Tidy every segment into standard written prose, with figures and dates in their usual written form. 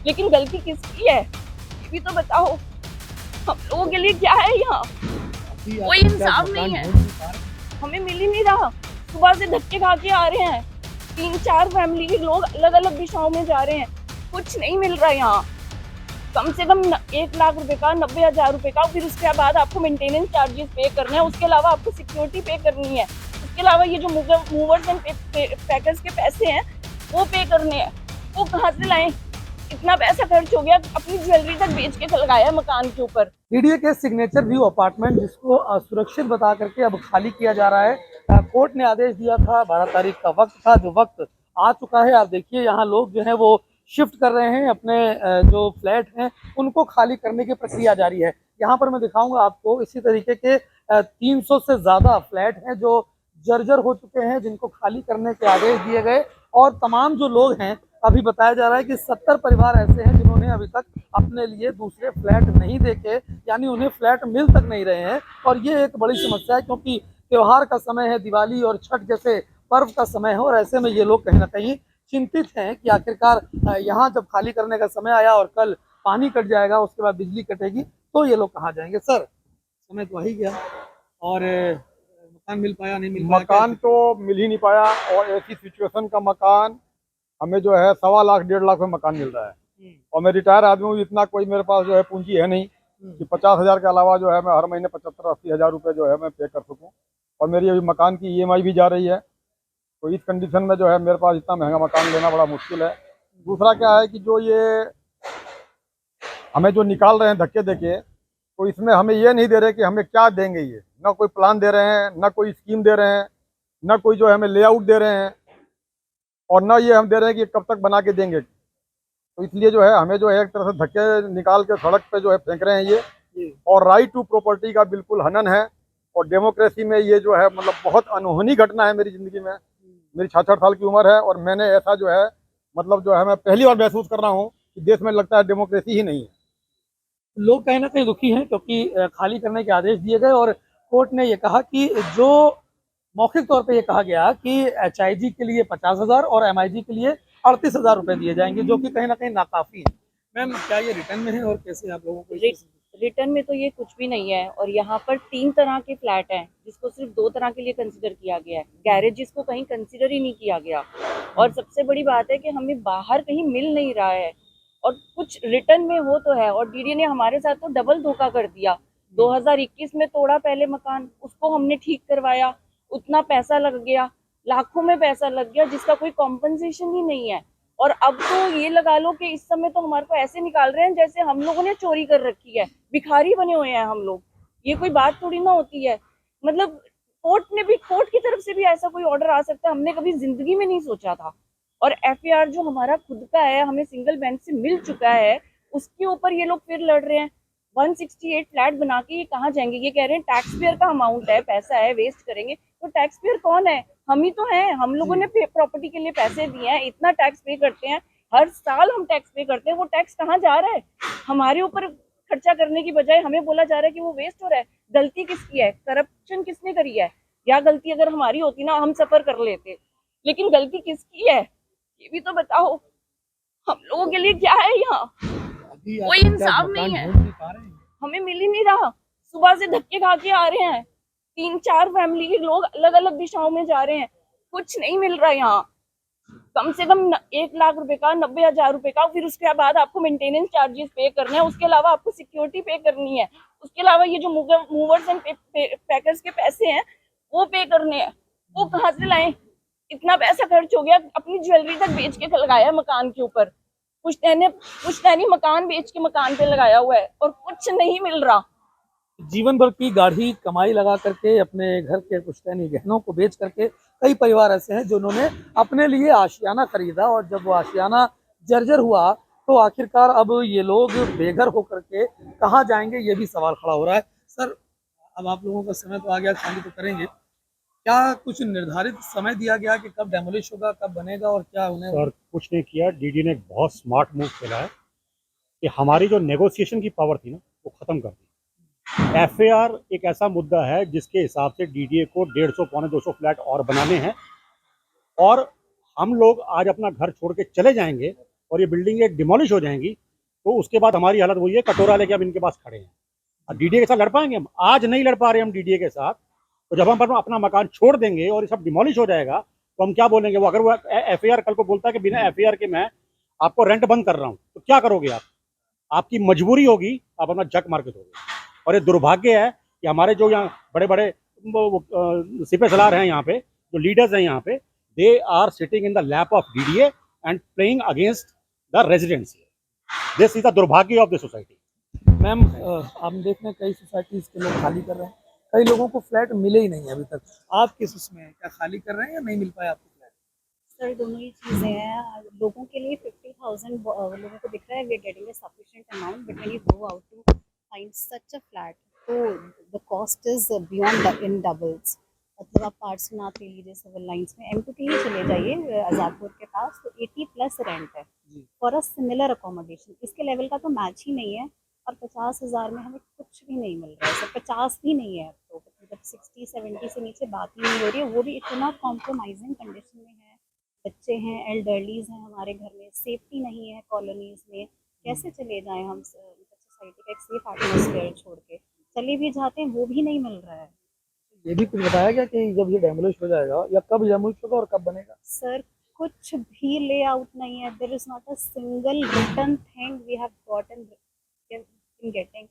लेकिन गलती किसकी है ये भी तो बताओ। हम लोगों के लिए क्या है यहाँ? कोई इंसाफ नहीं है, हमें मिल ही नहीं रहा। सुबह से धक्के खा के आ रहे हैं, 3-4 फैमिली के लोग अलग अलग दिशाओं में जा रहे हैं, कुछ नहीं मिल रहा यहाँ। कम से कम 1 लाख रुपए का, 90,000 रुपए का, फिर उसके बाद आपको मेंटेनेंस चार्जेस पे करना है, उसके अलावा आपको सिक्योरिटी पे करनी है, उसके अलावा ये जो मूवर्स एंड पैकर्स के पैसे हैं वो पे करने हैं। वो कहाँ से लाएं? इतना पैसा खर्च हो गया, अपनी ज्वेलरी तक बेच के लगाया मकान के ऊपर। डीडीए के सिग्नेचर व्यू अपार्टमेंट जिसको सुरक्षित बता करके अब खाली किया जा रहा है। कोर्ट ने आदेश दिया था, 12 तारीख का वक्त था, जो वक्त आ चुका है। आप देखिए यहाँ लोग जो है वो शिफ्ट कर रहे हैं, अपने जो फ्लैट हैं उनको खाली करने की प्रक्रिया जारी है। यहाँ पर मैं दिखाऊंगा आपको इसी तरीके के 300 से ज़्यादा फ्लैट हैं जो जर्जर हो चुके हैं, जिनको खाली करने के आदेश दिए गए। और तमाम जो लोग हैं, अभी बताया जा रहा है कि 70 परिवार ऐसे हैं जिन्होंने अभी तक अपने लिए दूसरे फ्लैट नहीं देखे, यानी उन्हें फ्लैट मिल तक नहीं रहे हैं। और ये एक बड़ी समस्या है, क्योंकि त्योहार का समय है, दिवाली और छठ जैसे पर्व का समय है, और ऐसे में ये लोग कहीं ना कहीं चिंतित हैं कि आखिरकार यहाँ जब खाली करने का समय आया और कल पानी कट जाएगा, उसके बाद बिजली कटेगी, तो ये लोग कहाँ जाएंगे। सर, समय तो आ ही गया, और मकान मिल पाया नहीं मिल पाया? मकान तो मिल ही नहीं पाया, और ऐसी सिचुएशन का मकान हमें जो है 1.25 लाख 1.5 लाख में मकान मिल रहा है। और मैं रिटायर आदमी हूँ, इतना कोई मेरे पास जो है पूंजी है नहीं कि 50,000 के अलावा जो है मैं हर महीने 75-80 हज़ार रुपये जो है मैं पे कर सकूँ। और मेरी अभी मकान की ईएमआई भी जा रही है, तो इस कंडीशन में जो है मेरे पास इतना महंगा मकान लेना बड़ा मुश्किल है। दूसरा क्या है कि जो ये हमें जो निकाल रहे हैं धक्के देके, तो इसमें हमें ये नहीं दे रहे कि हमें क्या देंगे। ये ना कोई प्लान दे रहे हैं, ना कोई स्कीम दे रहे हैं, ना कोई जो है हमें लेआउट दे रहे हैं, और ना ये हम दे रहे हैं कि कब तक बना के देंगे। तो इसलिए जो है हमें जो है एक तरह से धक्के निकाल के सड़क पे जो है फेंक रहे हैं ये। और राइट टू प्रॉपर्टी का बिल्कुल हनन है। और डेमोक्रेसी में ये जो है मतलब बहुत अनहोनी घटना है मेरी ज़िंदगी में। मेरी 66 साल की उम्र है, और मैंने ऐसा जो है मतलब जो है मैं पहली बार महसूस कर रहा हूँ कि देश में लगता है डेमोक्रेसी ही नहीं है। लोग कहीं ना कहीं दुखी हैं, क्योंकि खाली करने के आदेश दिए गए और कोर्ट ने ये कहा कि जो मौखिक तौर पे ये कहा गया कि एचआईजी के लिए 50,000 और एमआईजी के लिए 38,000 रुपए दिए जाएंगे, जो कि कहीं ना कहीं नाकाफी है। मैम, क्या ये रिटर्न में है और कैसे आप लोगों को रिटर्न में तो ये कुछ भी नहीं है, और यहाँ पर 3 तरह के फ्लैट हैं जिसको सिर्फ 2 तरह के लिए कंसिडर किया गया है। गैरेजेस को कहीं कंसिडर ही नहीं किया गया, और सबसे बड़ी बात है कि हमें बाहर कहीं मिल नहीं रहा है, और कुछ रिटर्न में हो तो है। और डीडी ने हमारे साथ तो डबल धोखा कर दिया। 2021 में तोड़ा पहले मकान, उसको हमने ठीक करवाया, उतना पैसा लग गया, लाखों में पैसा लग गया, जिसका कोई कॉम्पनसेशन ही नहीं है। और अब तो ये लगा लो कि इस समय तो हमारे को ऐसे निकाल रहे हैं जैसे हम लोगों ने चोरी कर रखी है, भिखारी बने हुए हैं हम लोग। ये कोई बात थोड़ी ना होती है। मतलब कोर्ट की तरफ से भी ऐसा कोई ऑर्डर आ सकता है, हमने कभी जिंदगी में नहीं सोचा था। और एफआईआर जो हमारा खुद का है, हमें सिंगल बेंच से मिल चुका है, उसके ऊपर ये लोग फिर लड़ रहे हैं। 168 फ्लैट बना के ये कहाँ जाएंगे? ये कह रहे हैं टैक्स पेयर का अमाउंट है, पैसा है, वेस्ट करेंगे। तो टैक्स पेयर कौन है? हम ही तो हैं। हम लोगों ने प्रॉपर्टी के लिए पैसे दिए हैं, इतना टैक्स पे करते हैं, हर साल हम टैक्स पे करते हैं। वो टैक्स कहाँ जा रहा है? हमारे ऊपर खर्चा करने की बजाय हमें बोला जा रहा है कि वो वेस्ट हो रहा है। गलती किसकी है? करप्शन किसने करी है? या गलती अगर हमारी होती ना, हम सफर कर लेते। लेकिन गलती किसकी है ये भी तो बताओ। हम लोगों के लिए क्या है यहाँ? कोई इंसाफ नहीं है, हमें मिल ही नहीं रहा। सुबह से धक्के खा के आ रहे हैं, 3-4 फैमिली के लोग अलग अलग दिशाओं में जा रहे हैं, कुछ नहीं मिल रहा यहाँ। कम से कम 1 लाख रुपए का, 90,000 रुपए का, फिर उसके बाद आपको मेंटेनेंस चार्जेस पे करने हैं, उसके अलावा आपको सिक्योरिटी पे करनी है, उसके अलावा ये जो मूवर्स एंड पैकर्स के पैसे हैं वो पे करने हैं। वो कहाँ से लाएं? इतना पैसा खर्च हो गया, अपनी ज्वेलरी तक बेच के लगाया मकान के ऊपर। पुश्तैनी मकान बेच के मकान पे लगाया हुआ है, और कुछ नहीं मिल रहा। जीवन भर की गाढ़ी कमाई लगा करके अपने घर के पुश्तैनी गहनों को बेच करके कई परिवार ऐसे हैं जिन्होंने अपने लिए आशियाना खरीदा, और जब वो आशियाना जर्जर हुआ तो आखिरकार अब ये लोग बेघर होकर के कहाँ जाएंगे, ये भी सवाल खड़ा हो रहा है। सर, अब आप लोगों का समय तो आ गया, खाली तो करेंगे, क्या कुछ निर्धारित समय दिया गया कि कब डेमोलिश होगा, कब बनेगा और क्या उन्हें? सर, कुछ नहीं किया। डीडी ने एक बहुत स्मार्ट मूव खेला है कि हमारी जो नेगोशिएशन की पावर थी ना, वो ख़त्म कर दी। एफआईआर एक ऐसा मुद्दा है जिसके हिसाब से डीडीए को 150 पौने 200 फ्लैट और बनाने हैं, और हम लोग आज अपना घर छोड़ के चले जाएंगे और ये बिल्डिंग ये डिमोलिश हो जाएंगी, तो उसके बाद हमारी हालत वही है, कटोरा लेके हम इनके पास खड़े हैं। अब डीडीए के साथ लड़ पाएंगे हम? आज नहीं लड़ पा रहे हम डीडीए के साथ, तो जब हम अपना मकान छोड़ देंगे और ये सब डिमोलिश हो जाएगा तो हम क्या बोलेंगे? वो अगर वो एफआईआर कल को बोलता है कि बिना एफआईआर के मैं आपको रेंट बंद कर रहा हूँ, तो क्या करोगे आप? आपकी मजबूरी होगी, आप अपना जक मार के दोगे। और ये दुर्भाग्य है कि हमारे जो यहाँ बड़े बड़े सिपह सलार हैं, यहाँ पे जो लीडर्स हैं यहाँ पे, they are sitting in the lap of DDA and playing against the residents. This is the दुर्भाग्य ऑफ द सोसाइटी। मैम आप देख रहे हैं कई सोसाइटीज के लोग खाली कर रहे हैं, कई लोगों को फ्लैट मिले ही नहीं अभी तक। आप किस उसमें हैं? क्या खाली कर रहे हैं या नहीं मिल पाया आपको फ्लैट? सर दोनों ही चीज़ें हैं। लोगों के लिए 50,000 लोगों को दिख रहा है we are getting a sufficient amount, but when you go out to find such a flat तो the cost is beyond in doubles. मतलब आप पार्सनाथ ले लीजिए, सिविल लाइंस में M2 के लिए चले जाइए आज़ादपुर के पास, तो 80+ रेंट है फॉर अ सिमिलर अकोमोडेशन। इसके लेवल का तो मैच ही नहीं है। और 50,000 में हमें कुछ भी नहीं मिल रहा है सर, 50 भी नहीं है अब तो, मतलब 60-70 से नीचे बात ही नहीं हो रही है। वो भी इतना कॉम्प्रोमाइजिंग कंडीशन में है। बच्चे हैं, एल्डरलीज हैं हमारे घर में, सेफ्टी नहीं है कॉलोनीज में। कैसे चले जाएं हम सोसाइटी का एक सेफ एटमोसफेयर छोड़ के? चले भी जाते हैं वो भी नहीं मिल रहा है। ये भी कुछ बताया गया कि जब ये डेमोलिश हो जाएगा या कब डेमोलिश होगा और कब बनेगा? सर कुछ भी लेआउट नहीं है। There is not a single written thing we have gotten in getting.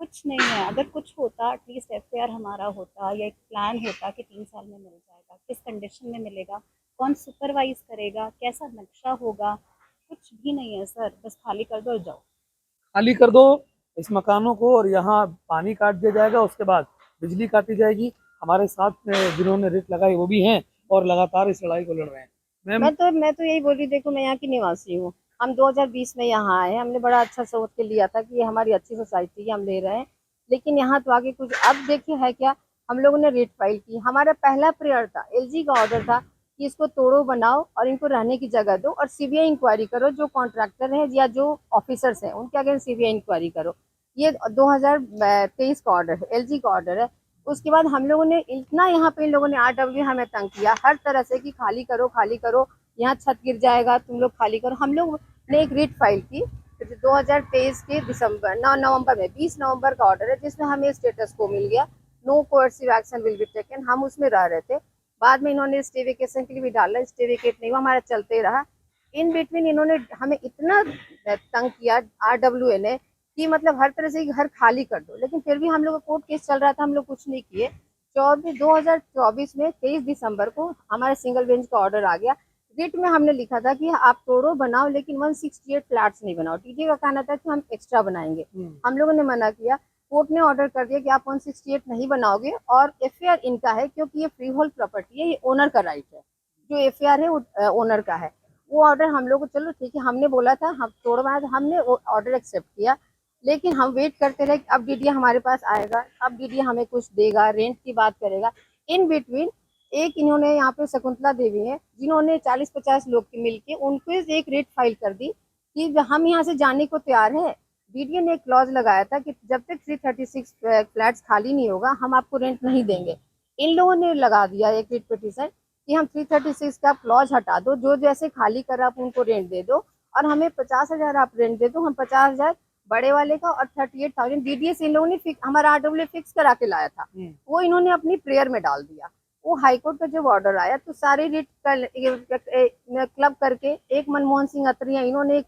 कुछ नहीं है। अगर कुछ होता, एटलीस्ट एफआईआर हमारा होता या एक प्लान होता कि 3 साल में मिल जाएगा, किस कंडीशन में मिलेगा, कौन सुपरवाइज करेगा, कैसा नक्शा होगा, कुछ भी नहीं है सर। बस खाली कर दो और जाओ। खाली कर दो इस मकानों को और यहाँ पानी काट दिया जाएगा, उसके बाद बिजली काटी जाएगी। हमारे साथ में जिन्होंने रेट लगाई वो भी हैं और लगातार इस लड़ाई को लड़ रहे हैं। मैम मैं तो यही बोल रही, देखो मैं यहाँ की निवासी हूँ। हम 2020 में यहाँ आए हैं, हमने बड़ा अच्छा सोच के लिया था कि ये हमारी अच्छी सोसाइटी है, हम ले रहे हैं। लेकिन यहाँ तो आगे कुछ अब देखिए है क्या, हम लोगों ने रेट फाइल की। हमारा पहला प्रेयर था, LG का ऑर्डर था कि इसको तोड़ो बनाओ और इनको रहने की जगह दो और CBI इंक्वायरी करो। जो कॉन्ट्रैक्टर है या जो ऑफिसर्स हैं उनके अगेंस्ट CBI इंक्वायरी करो। ये 2023 का ऑर्डर है, LG का ऑर्डर है। उसके बाद हम लोगों ने इतना यहाँ पे इन लोगों ने RW हमें तंग किया हर तरह से कि खाली करो, यहाँ छत गिर जाएगा, तुम लोग खाली करो। हम लोग ने एक रेट फाइल की 2023 के नवंबर में, 20 नवंबर का ऑर्डर है जिसमें हमें स्टेटस को मिल गया, no coercive action will be taken. हम उसमें रह रहे थे। बाद में इन्होंने स्टे वेकेशन के लिए भी डाला, स्टे वेकेट नहीं हुआ, हमारा चलते रहा। इन बिटवीन इन्होंने हमें इतना तंग किया RWA ने कि मतलब हर तरह से घर खाली कर दो। लेकिन फिर भी हम लोग का कोर्ट केस चल रहा था, हम लोग कुछ नहीं किए। 2024 में 23 दिसंबर को हमारे सिंगल बेंच का ऑर्डर आ गया। रिट में हमने लिखा था कि आप तोड़ो बनाओ लेकिन 168 फ्लैट्स नहीं बनाओ। डीजे का कहना था कि हम एक्स्ट्रा बनाएंगे। हम लोगों ने मना किया। कोर्ट ने ऑर्डर कर दिया कि आप 168 नहीं बनाओगे और FAR इनका है क्योंकि ये फ्री होल्ड प्रॉपर्टी है, ये ओनर का राइट है। जो FAR है वो ओनर का है। वो ऑर्डर हम लोग को चलो ठीक है, हमने बोला था हम तोड़वाया था, हमने वो ऑर्डर एक्सेप्ट किया। लेकिन हम वेट करते रहे कि अब DDA हमारे पास आएगा, अब DDA हमें कुछ देगा, रेंट की बात करेगा। इन बिटवीन एक इन्होंने यहाँ पे शकुंतला देवी है जिन्होंने 40-50 लोग के मिलके उनको एक रेट फाइल कर दी कि हम यहाँ से जाने को तैयार है। DDA ने एक क्लॉज लगाया था कि जब तक 336 फ्लैट्स खाली नहीं होगा हम आपको रेंट नहीं देंगे। इन लोगों ने लगा दिया एक रिट पिटीशन कि हम 336 का क्लॉज हटा दो, जो जैसे खाली कर आप उनको रेंट दे दो और हमें 50,000 आप रेंट दे दो। हम 50,000 बड़े वाले का और 38,000 DDA से इन लोगों ने हमारा RWA फिक्स करा के लाया था, वो इन्होंने अपनी प्रेयर में डाल दिया। वो हाईकोर्ट का जब ऑर्डर आया तो सारे रिट क्लब करके एक मनमोहन सिंह अत्रिया इन्होंने एक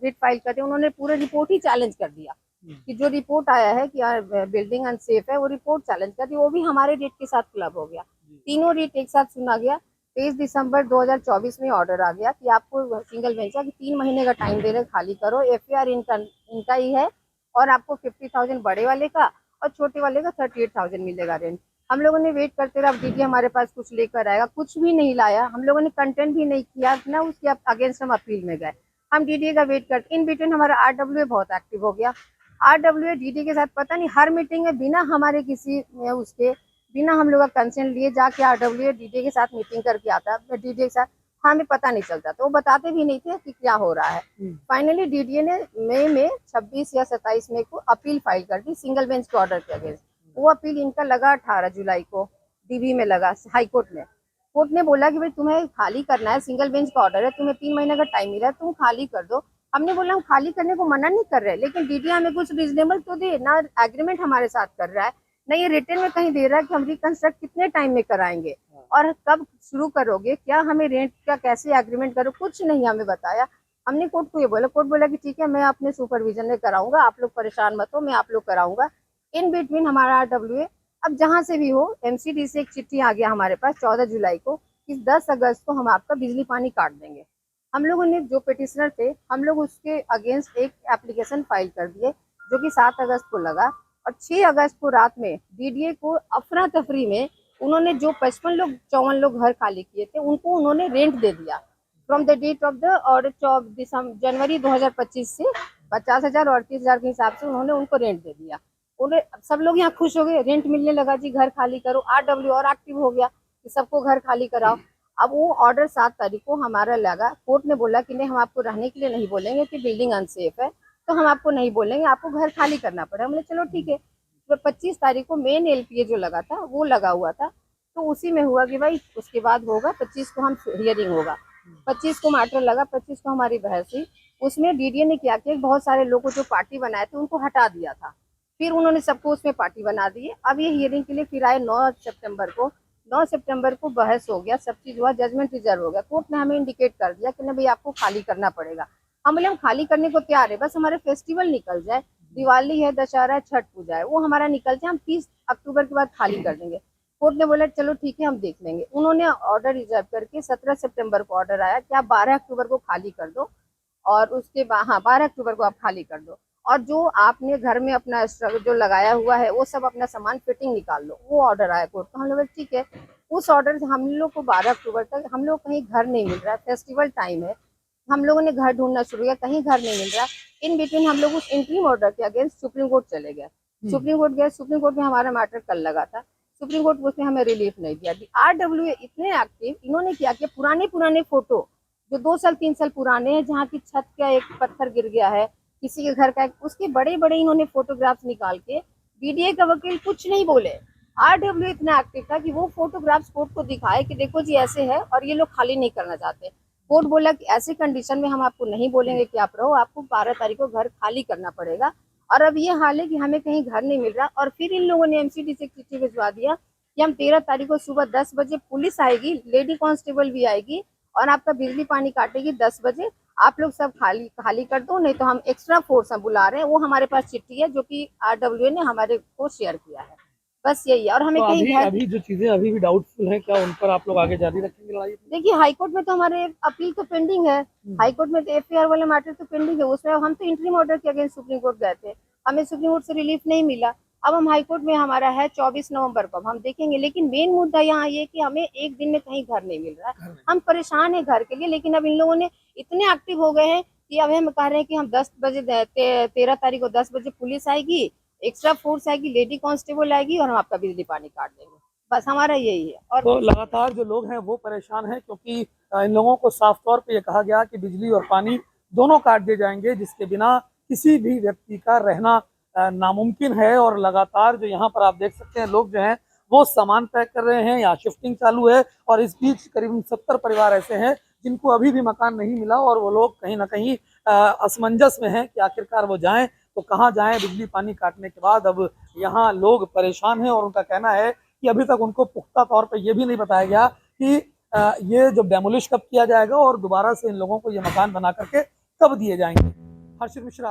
रिट फाइल करके उन्होंने पूरे रिपोर्ट ही चैलेंज कर दिया कि जो रिपोर्ट आया है कि बिल्डिंग अनसेफ है, वो रिपोर्ट चैलेंज कर दी। वो भी हमारे रिट के साथ क्लब हो गया। तीनों रिट एक साथ सुना गया। 23 दिसंबर 2024 में ऑर्डर आ गया कि आपको सिंगल बेंच कि 3 महीने का टाइम दे रहे, खाली करो। FAR इनका ही है और आपको 50,000 बड़े वाले का और छोटे वाले का 38,000 मिलेगा रेंट। हम लोगों ने वेट करते रहे, अब DDA हमारे पास कुछ लेकर आएगा, कुछ भी नहीं लाया। हम लोगों ने कंटेंट भी नहीं किया ना, उसके अगेंस्ट हम अपील में गए। हम DDA का वेट करते, इन बिटवीन हमारा RWA बहुत एक्टिव हो गया। RWA DDA के साथ पता नहीं हर मीटिंग में बिना हमारे किसी उसके बिना हम लोग का कंसेंट लिए जाके RWA DDA के साथ मीटिंग करके आता है। DDA के साथ हमें पता नहीं चलता, तो वो बताते भी नहीं थे कि क्या हो रहा है। फाइनली DDA ने मई में 26 या 27 मई को अपील फाइल कर दी सिंगल बेंच के ऑर्डर के अगेंस्ट। वो अपील इनका लगा 18 जुलाई को DB में लगा, हाईकोर्ट में। कोर्ट ने बोला कि भाई तुम्हें खाली करना है, सिंगल बेंच का ऑर्डर है, तुम्हें 3 महीने का टाइम मिला है, तुम खाली कर दो। हमने बोला हम खाली करने को मना नहीं कर रहे, लेकिन डीडी हमें कुछ रीजनेबल तो दे ना। एग्रीमेंट हमारे साथ कर रहा है ना, ये रिटर्न में कहीं दे रहा है कि हम रिकंस्ट्रक्ट कितने टाइम में कराएंगे और कब शुरू करोगे, क्या हमें रेंट का कैसे एग्रीमेंट करो, कुछ नहीं हमें बताया। हमने कोर्ट को ये बोला, कोर्ट बोला कि ठीक है मैं अपने सुपरविजन में कराऊंगा, आप लोग परेशान मत हो, मैं आप लोग कराऊंगा। इन बिटवीन हमारा RWA अब जहां से भी हो, MCD से एक चिट्ठी आ गया हमारे पास 14 जुलाई को कि 10 अगस्त को हम आपका बिजली पानी काट देंगे। हम लोगों ने जो पिटिशनर थे, हम लोग उसके अगेंस्ट एक एप्लीकेशन फाइल कर दिए जो कि 7 अगस्त को लगा, और 6 अगस्त को रात में DDA को अफरा तफरी में उन्होंने जो 55 लोग 54 लोग घर खाली किए थे उनको उन्होंने रेंट दे दिया from the date of the order जनवरी 2025 से 50,000 और 38,000 के हिसाब से उन्होंने उनको रेंट दे दिया। उन्हें सब लोग यहाँ खुश हो गए, रेंट मिलने लगा जी, घर खाली करो। RW और एक्टिव हो गया कि सबको घर खाली कराओ। अब वो ऑर्डर 7 तारीख को हमारा लगा, कोर्ट ने बोला कि नहीं हम आपको रहने के लिए नहीं बोलेंगे कि बिल्डिंग अनसेफ है, तो हम आपको नहीं बोलेंगे, आपको घर खाली करना पड़ेगा। हमने चलो ठीक है। तो 25 तारीख को मेन LPA जो लगा था वो लगा हुआ था, तो उसी में हुआ कि भाई उसके बाद होगा 25 को हम हियरिंग होगा। 25 को मैटर लगा, 25 को हमारी बहस हुई। उसमें DDA ने क्या किया, बहुत सारे लोगों जो पार्टी बनाए थे उनको हटा दिया था, फिर उन्होंने सबको उसमें पार्टी बना दी है। अब ये हियरिंग के लिए फिर आए 9 सितंबर को। 9 सितंबर को बहस हो गया, सब चीज हुआ, जजमेंट रिजर्व हो गया। कोर्ट ने हमें इंडिकेट कर दिया कि नहीं भाई आपको खाली करना पड़ेगा। हम बोले हम खाली करने को तैयार है, बस हमारे फेस्टिवल निकल जाए, दिवाली है, दशहरा है, छठ पूजा है, वो हमारा निकल जाए, हम 30 अक्टूबर के बाद खाली कर देंगे। कोर्ट ने बोला चलो ठीक है हम देख लेंगे। उन्होंने ऑर्डर रिजर्व करके 17 सितंबर को ऑर्डर आया कि आप 12 अक्टूबर को खाली कर दो, और उसके बाद 12 अक्टूबर को आप खाली कर दो, और जो आपने घर में अपना जो लगाया हुआ है वो सब अपना सामान फिटिंग निकाल लो। वो ऑर्डर आया कोर्ट का। हम लोग ठीक है, उस ऑर्डर से हम लोग को 12 अक्टूबर तक हम लोग कहीं घर नहीं मिल रहा है, फेस्टिवल टाइम है, हम लोगों ने घर ढूंढना शुरू किया, कहीं घर नहीं मिल रहा। इन बिटवीन हम लोग उस इंटरिम ऑर्डर के अगेंस्ट सुप्रीम कोर्ट चले गए। सुप्रीम कोर्ट गए, सुप्रीम कोर्ट में हमारा मैटर कल लगा था, सुप्रीम कोर्ट उसने हमें रिलीफ नहीं दिया। RWA इतने एक्टिव, इन्होंने क्या किया, पुराने फोटो जो 2 साल 3 साल पुराने हैं, जहाँ की छत का एक पत्थर गिर गया है, किसी के घर का, उसके बड़े बड़े इन्होंने फोटोग्राफ्स निकाल के, DDA का वकील कुछ नहीं बोले। RWA इतना एक्टिव था कि वो फोटोग्राफ्स कोर्ट को दिखाए कि देखो जी ऐसे है और ये लोग खाली नहीं करना चाहते। कोर्ट बोला कि ऐसे कंडीशन में हम आपको नहीं बोलेंगे कि आप रहो, आपको 12 तारीख को घर खाली करना पड़ेगा। और अब ये हाल है कि हमें कहीं घर नहीं मिल रहा, और फिर इन लोगों ने MCD से चिट्ठी भिजवा दिया कि हम 13 तारीख को सुबह 10 बजे पुलिस आएगी, लेडी कांस्टेबल भी आएगी और आपका बिजली पानी काटेगी 10 बजे, आप लोग सब खाली कर दो, नहीं तो हम एक्स्ट्रा फोर्स हम बुला रहे हैं। वो हमारे पास चिट्ठी है जो कि RWA ने हमारे को शेयर किया है, बस यही है। और हमें तो कहीं अभी जो चीजें अभी भी डाउटफुल हैं, क्या उन पर आप लोग आगे जारी रखेंगे लड़ाई? देखिए हाईकोर्ट में तो हमारे अपील तो पेंडिंग है, हाईकोर्ट में तो FAR वाला मैटर तो पेंडिंग है, उसमें हम तो इंटरिम ऑर्डर के अगेंस्ट सुप्रीम कोर्ट गए थे, हमें सुप्रीम कोर्ट से रिलीफ नहीं मिला। अब हम हाईकोर्ट में हमारा है 24 नवंबर को, हम देखेंगे। लेकिन मेन मुद्दा यहाँ ये कि हमें एक दिन में कहीं घर नहीं मिल रहा है, हम परेशान है घर के लिए। लेकिन अब इन लोगों ने इतने एक्टिव हो गए हैं कि अब हम कह रहे हैं कि हम 10 बजे 13 तारीख को 10 बजे पुलिस आएगी, एक्स्ट्रा फोर्स आएगी, लेडी कांस्टेबल आएगी और हम आपका बिजली पानी काट देंगे, बस हमारा यही है। और तो लगातार जो लोग हैं वो परेशान हैं, क्योंकि इन लोगों को साफ तौर पे ये कहा गया कि बिजली और पानी दोनों काट दिए जाएंगे, जिसके बिना किसी भी व्यक्ति का रहना नामुमकिन है। और लगातार जो यहाँ पर आप देख सकते हैं, लोग जो हैं वो सामान पैक कर रहे हैं, यहाँ शिफ्टिंग चालू है। और इस बीच करीबन 70 परिवार ऐसे हैं जिनको अभी भी मकान नहीं मिला, और वो लोग कहीं ना कहीं असमंजस में हैं कि आखिरकार वो जाएं तो कहाँ जाएं। बिजली पानी काटने के बाद अब यहाँ लोग परेशान हैं, और उनका कहना है कि अभी तक उनको पुख्ता तौर पर यह भी नहीं बताया गया कि ये जो डेमोलिश कब किया जाएगा और दोबारा से इन लोगों को ये मकान बना करके कब दिए जाएंगे। हर्षित मिश्रा।